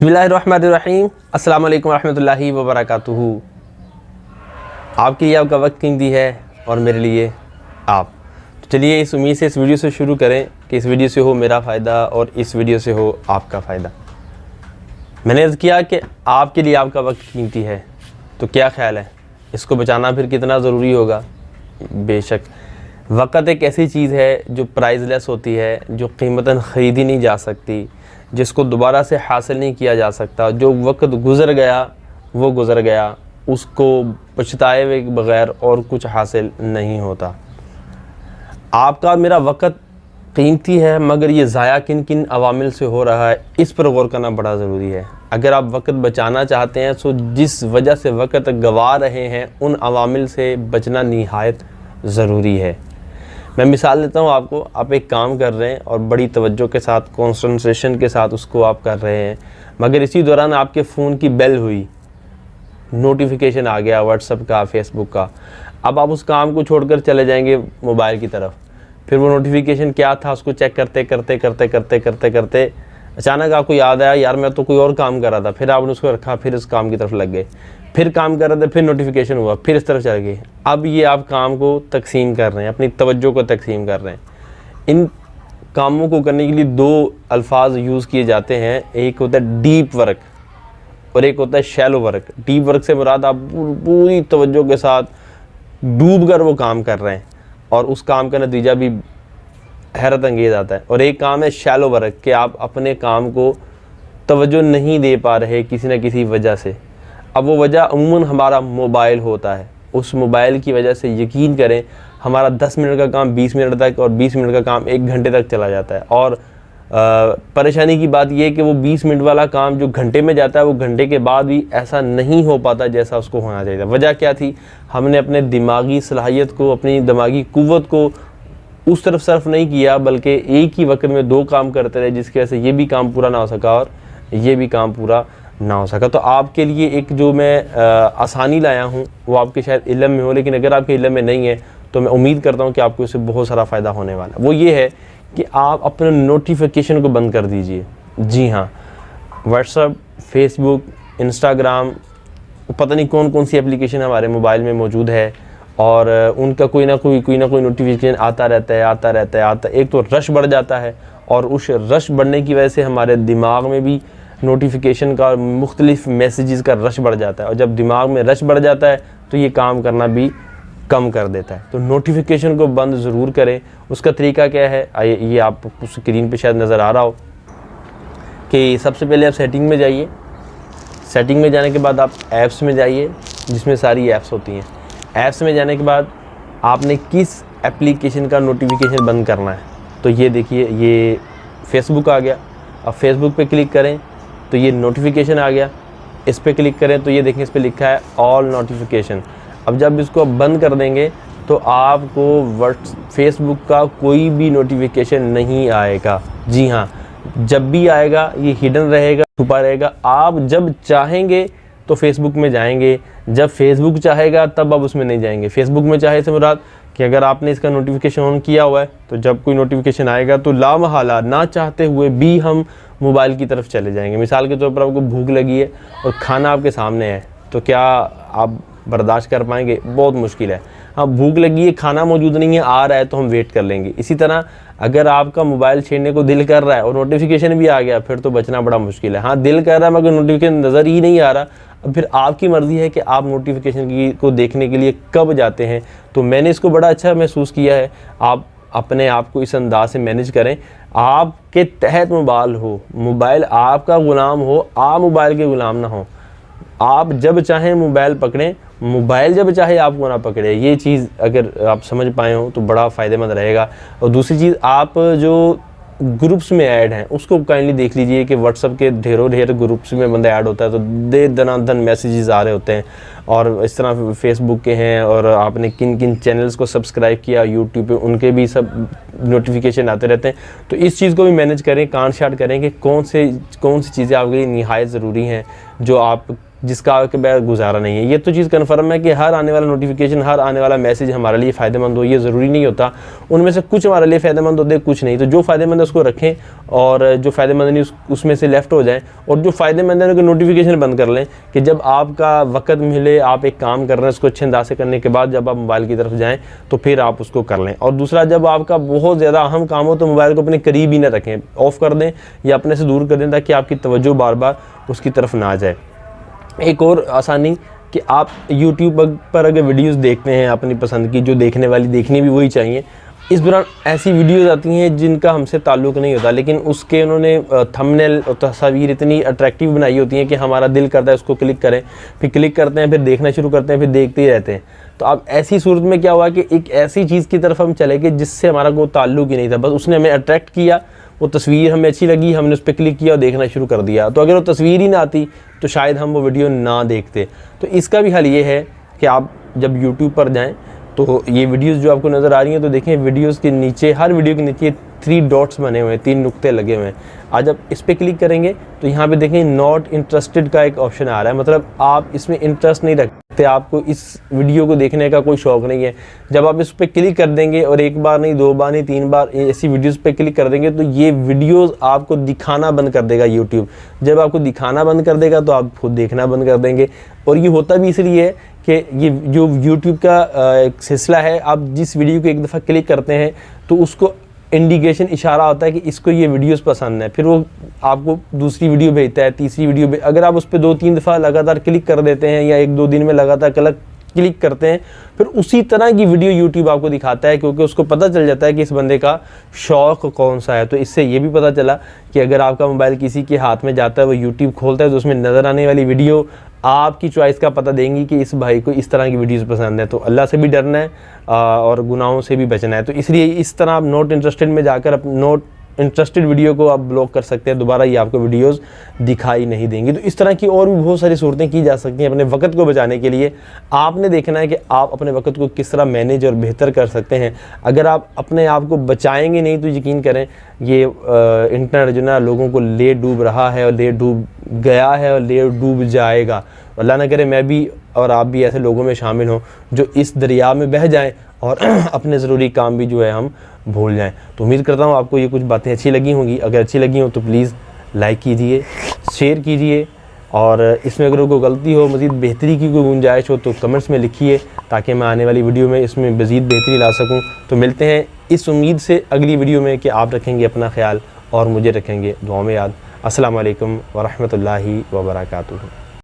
बिस्मिल्लाहिर्रहमानिर्रहीम। अस्सलाम वालेकुम रहमतुल्लाहि व बरकातुहू। आपके लिए आपका वक्त कीमती है और मेरे लिए आप। तो चलिए इस उम्मीद से इस वीडियो से शुरू करें कि इस वीडियो से हो मेरा फ़ायदा और इस वीडियो से हो आपका फ़ायदा। मैंने अर्ज़ किया कि आपके लिए आपका वक्त कीमती है, तो क्या ख्याल है इसको बचाना फिर कितना ज़रूरी होगा। बेशक वक़्त एक ऐसी चीज़ है जो प्राइसलेस होती है, जो कीमतन ख़रीदी नहीं जा सकती, जिसको दोबारा से हासिल नहीं किया जा सकता। जो वक्त गुज़र गया वो गुज़र गया, उसको पछताए हुए बग़ैर और कुछ हासिल नहीं होता। आपका और मेरा वक्त कीमती है, मगर ये ज़ाया किन किन अवामिल से हो रहा है इस पर गौर करना बड़ा ज़रूरी है। अगर आप वक्त बचाना चाहते हैं तो जिस वजह से वक्त गंवा रहे हैं उन अवामिल से बचना निहायत ज़रूरी है। मैं मिसाल देता हूँ आपको। आप एक काम कर रहे हैं और बड़ी तवज्जो के साथ, कॉन्संट्रेशन के साथ उसको आप कर रहे हैं, मगर इसी दौरान आपके फ़ोन की बेल हुई, नोटिफिकेशन आ गया व्हाट्सएप का, फेसबुक का। अब आप उस काम को छोड़कर चले जाएंगे मोबाइल की तरफ। फिर वो नोटिफिकेशन क्या था उसको चेक करते करते करते करते करते करते अचानक आपको याद आया, यार मैं तो कोई और काम कर रहा था। फिर आपने उसको रखा, फिर इस काम की तरफ लग गए, फिर काम कर रहे थे, फिर नोटिफिकेशन हुआ, फिर इस तरफ चल गए। अब ये आप काम को तकसीम कर रहे हैं, अपनी तवज्जो को तकसीम कर रहे हैं। इन कामों को करने के लिए दो अल्फाज यूज़ किए जाते हैं, एक होता है डीप वर्क और एक होता है शैलो वर्क। डीप वर्क से मुराद आप पूरी तवज्जो के साथ डूब कर वो काम कर रहे हैं और उस काम का नतीजा भी हैरत अंगेज़ आता है। और एक काम है शैलो वर्क कि आप अपने काम को तवज्जो नहीं दे पा रहे किसी न किसी वजह से। अब वो वजह अमूमन हमारा मोबाइल होता है। उस मोबाइल की वजह से यकीन करें हमारा 10 मिनट का काम 20 मिनट तक और 20 मिनट का काम 1 घंटे तक चला जाता है। और परेशानी की बात यह है कि वो 20 मिनट वाला काम जो घंटे में जाता है वो घंटे के बाद भी ऐसा नहीं हो पाता जैसा उसको होना चाहिए। वजह क्या थी? हमने अपने दिमागी सलाहियत को, अपनी दिमागी कुव्वत को उस तरफ सर्फ नहीं किया, बल्कि एक ही वक्त में 2 काम करते रहे, जिसकी वजह से ये भी काम पूरा ना हो सका और ये भी काम पूरा ना हो सका। तो आपके लिए एक जो मैं आसानी लाया हूँ वो आपके शायद इल्म में हो, लेकिन अगर आपके इल्म में नहीं है तो मैं उम्मीद करता हूँ कि आपको इससे बहुत सारा फ़ायदा होने वाला है। वो ये है कि आप अपने नोटिफिकेशन को बंद कर दीजिए। जी हाँ, व्हाट्सएप, फेसबुक, इंस्टाग्राम, पता नहीं कौन कौन सी एप्लीकेशन हमारे मोबाइल में मौजूद है और उनका कोई ना कोई नोटिफिकेशन आता रहता है। एक तो रश बढ़ जाता है और उस रश बढ़ने की वजह से हमारे दिमाग में भी नोटिफिकेशन का और मुख्तलिफ मैसेजेस का रश बढ़ जाता है। और जब दिमाग में रश बढ़ जाता है तो ये काम करना भी कम कर देता है। तो नोटिफिकेशन को बंद ज़रूर करें। उसका तरीका क्या है, ये आपको स्क्रीन पे शायद नज़र आ रहा हो कि सबसे पहले आप सेटिंग में जाइए। सेटिंग में जाने के बाद आप ऐप्स में जाइए, जिसमें सारी ऐप्स होती हैं। ऐप्स में जाने के बाद आपने किस एप्लीकेशन का नोटिफिकेशन बंद करना है। तो ये देखिए, ये फेसबुक आ गया। अब फेसबुक पे क्लिक करें तो ये नोटिफिकेशन आ गया। इस पर क्लिक करें तो ये देखें, इस पर लिखा है ऑल नोटिफिकेशन। अब जब इसको आप बंद कर देंगे तो आपको फेसबुक का कोई भी नोटिफिकेशन नहीं आएगा। जी हाँ, जब भी आएगा ये हिडन रहेगा, छुपा रहेगा। आप जब चाहेंगे तो फेसबुक में जाएंगे, जब फेसबुक चाहेगा तब आप उसमें नहीं जाएंगे। फेसबुक में चाहे से मुराद कि अगर आपने इसका नोटिफिकेशन ऑन किया हुआ है तो जब कोई नोटिफिकेशन आएगा तो लामहला ना चाहते हुए भी हम मोबाइल की तरफ चले जाएंगे। मिसाल के तौर पर आपको भूख लगी है और खाना आपके सामने है, तो क्या आप बर्दाश्त कर पाएंगे? बहुत मुश्किल है। हाँ, भूख लगी है, खाना मौजूद नहीं है, आ रहा है तो हम वेट कर लेंगे। इसी तरह अगर आपका मोबाइल छेड़ने को दिल कर रहा है और नोटिफिकेशन भी आ गया, फिर तो बचना बड़ा मुश्किल है। हाँ, दिल कर रहा है मगर नोटिफिकेशन नज़र ही नहीं आ रहा, अब फिर आपकी मर्ज़ी है कि आप नोटिफिकेशन को देखने के लिए कब जाते हैं। तो मैंने इसको बड़ा अच्छा महसूस किया है। आप अपने आप को इस अंदाज से मैनेज करें, आपके तहत मोबाइल हो, मोबाइल आपका ग़ुलाम हो, आप मोबाइल के ग़ुलाम ना हो। आप जब चाहें मोबाइल पकड़ें, मोबाइल जब चाहे आपको ना पकड़े। ये चीज़ अगर आप समझ पाए हो तो बड़ा फ़ायदेमंद रहेगा। और दूसरी चीज़, आप जो ग्रुप्स में ऐड हैं उसको काइंडली देख लीजिए कि व्हाट्सएप के ढेर ग्रुप्स में बंदा ऐड होता है तो दनादन मैसेजेस आ रहे होते हैं। और इस तरह फेसबुक के हैं और आपने किन किन चैनल्स को सब्सक्राइब किया यूट्यूब पे, उनके भी सब नोटिफिकेशन आते रहते हैं। तो इस चीज़ को भी मैनेज करें, कान शाट करें कि कौन सी चीज़ें आपके लिए निहायत ज़रूरी हैं, जो आप जिसका के बगैर गुजारा नहीं है। ये तो चीज़ कन्फर्म है कि हर आने वाला नोटिफिकेशन, हर आने वाला मैसेज हमारे लिए फ़ायदेमंद हो, ये ज़रूरी नहीं होता। उनमें से कुछ हमारे लिए फ़ायदेमंद होते हैं, कुछ नहीं। तो जो फ़ायदेमंद है उसको रखें और जो फ़ायदेमंद नहीं उसमें से लेफ़्ट हो जाएँ, और जो फ़ायदेमंद है उनके नोटिफिकेशन बंद कर लें कि जब आपका वक्त मिले, आप एक काम कर रहे हैं उसको अच्छे अंदाज से करने के बाद जब आप मोबाइल की तरफ जाएँ तो फिर आप उसको कर लें। और दूसरा, जब आपका बहुत ज़्यादा अहम काम हो तो मोबाइल को अपने करीब ही ना रखें, ऑफ़ कर दें या अपने से दूर कर दें ताकि आपकी तवज्जो बार बार उसकी तरफ ना जाए। एक और आसानी कि आप YouTube पर अगर वीडियोस देखते हैं अपनी पसंद की, जो देखने वाली देखनी भी वही चाहिए, इस दौरान ऐसी वीडियोस आती हैं जिनका हमसे ताल्लुक़ नहीं होता, लेकिन उसके उन्होंने थंबनेल और तस्वीर इतनी अट्रैक्टिव बनाई होती हैं कि हमारा दिल करता है उसको क्लिक करें, फिर क्लिक करते हैं, फिर देखना शुरू करते हैं, फिर देखते ही रहते हैं। तो अब ऐसी सूरत में क्या हुआ कि एक ऐसी चीज़ की तरफ हम चले गए जिससे हमारा कोई ताल्लुक़ ही नहीं था, बस उसने हमें अट्रैक्ट किया, वो तस्वीर हमें अच्छी लगी, हमने उस पर क्लिक किया और देखना शुरू कर दिया। तो अगर वो तस्वीर ही ना आती तो शायद हम वो वीडियो ना देखते। तो इसका भी हल ये है कि आप जब YouTube पर जाएं तो ये वीडियोस जो आपको नज़र आ रही हैं तो देखें, वीडियोस के नीचे, हर वीडियो के नीचे 3 डॉट्स बने हुए हैं, 3 नुक्ते लगे हुए हैं। आज आप इस पर क्लिक करेंगे तो यहाँ पे देखें नॉट इंटरेस्टेड का एक ऑप्शन आ रहा है, मतलब आप इसमें इंटरेस्ट नहीं रखते, आपको इस वीडियो को देखने का कोई शौक़ नहीं है। जब आप इस पर क्लिक कर देंगे और एक बार नहीं, 2 बार नहीं, 3 बार ऐसी वीडियोस पे क्लिक कर देंगे तो ये वीडियोस आपको दिखाना बंद कर देगा यूट्यूब। जब आपको दिखाना बंद कर देगा तो आप खुद देखना बंद कर देंगे। और ये होता भी इसलिए है कि ये जो यूट्यूब का एक सिलसिला है, आप जिस वीडियो को एक दफ़ा क्लिक करते हैं तो उसको इंडिकेशन, इशारा होता है कि इसको ये वीडियोस पसंद है, फिर वो आपको दूसरी वीडियो भेजता है, तीसरी वीडियो अगर आप उस पर 2-3 दफ़ा लगातार क्लिक कर देते हैं या 1-2 दिन में लगातार क्लिक करते हैं, फिर उसी तरह की वीडियो यूट्यूब आपको दिखाता है, क्योंकि उसको पता चल जाता है कि इस बंदे का शौक़ कौन सा है। तो इससे ये भी पता चला कि अगर आपका मोबाइल किसी के हाथ में जाता है, वो यूट्यूब खोलता है तो उसमें नज़र आने वाली वीडियो आपकी चॉइस का पता देंगी कि इस भाई को इस तरह की वीडियोस पसंद है। तो अल्लाह से भी डरना है और गुनाहों से भी बचना है। तो इसलिए इस तरह आप नॉट इंटरेस्टेड में जाकर नॉट इंटरेस्टेड वीडियो को आप ब्लॉक कर सकते हैं, दोबारा ये आपको वीडियोस दिखाई नहीं देंगी। तो इस तरह की और भी बहुत सारी सूरतें की जा सकती हैं अपने वक्त को बचाने के लिए। आपने देखना है कि आप अपने वक्त को किस तरह मैनेज और बेहतर कर सकते हैं। अगर आप अपने आप को बचाएंगे नहीं तो यकीन करें ये इंटरनेट जो ना लोगों को ले डूब रहा है और ले डूब गया है और ले डूब जाएगा। अल्लाह ना करे मैं भी और आप भी ऐसे लोगों में शामिल हों जो इस दरिया में बह जाएं और अपने ज़रूरी काम भी जो है हम भूल जाएं। तो उम्मीद करता हूँ आपको ये कुछ बातें अच्छी लगी होंगी। अगर अच्छी लगी हो तो प्लीज़ लाइक कीजिए, शेयर कीजिए, और इसमें अगर कोई गलती हो, मज़ीद बेहतरी की कोई गुंजाइश हो तो कमेंट्स में लिखिए ताकि मैं आने वाली वीडियो में इसमें मज़ीद बेहतरी ला सकूँ। तो मिलते हैं इस उम्मीद से अगली वीडियो में कि आप रखेंगे अपना ख्याल और मुझे रखेंगे दुआ में याद। अस्सलाम वालेकुम व रहमतुल्लाहि व बरकातुहू।